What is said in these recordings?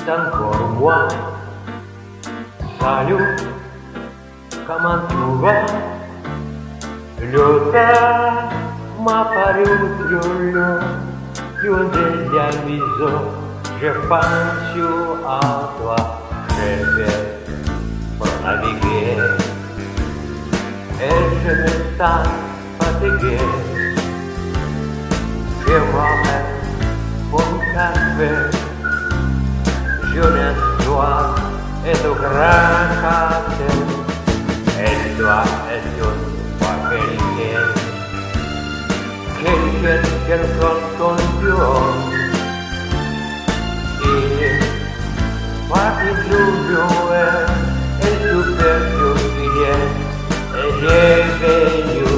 c'est encore moi. Salut, comment tu vas? L'automne m'a paru plus long, loin degli avviso, je pense à toi, je vais pour naviguer, et je me sens fatigué. Je m'arrête pour un café, jeunesse, toi et de grand café, et toi et toi quelqu'un con Dios, y parti giugno e super giubile e bienvenue.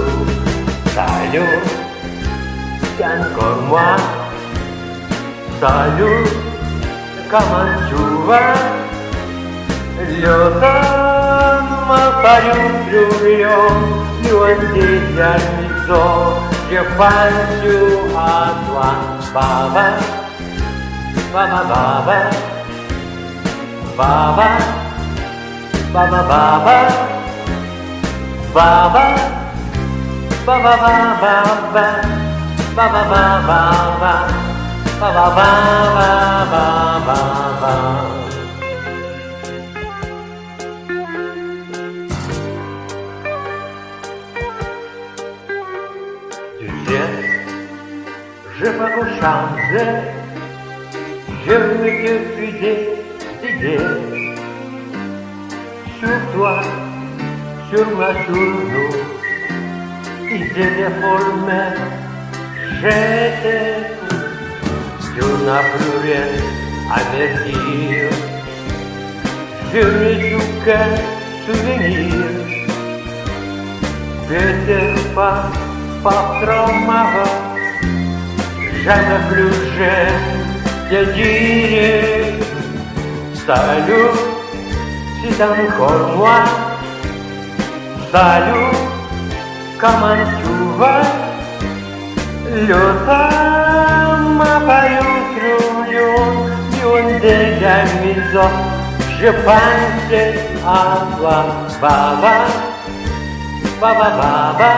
Salut, c'est encore moi. Salut, comment tu vas? L'automne m'a paru plus long, loin degli avviso, je pense à toi. Baba, baba, baba, baba, baba, baba, baba, baba, baba, baba, baba, baba, baba. Je vais pas changer, je me suis décidé sur toi, sur ma genou, il s'est déformé, j'étais tout, tu n'as plus rien à me dire, je n'ai plus qu'un souvenir, peut-être pas trop marrant. Jamais plus je te dirai salut, c'est encore moi. Salut, comment tu vas? L'automne m'a paru trop long, loin de la maison, je pense à toi. Baba, baba, baba,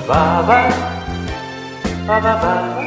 baba, baba, baba.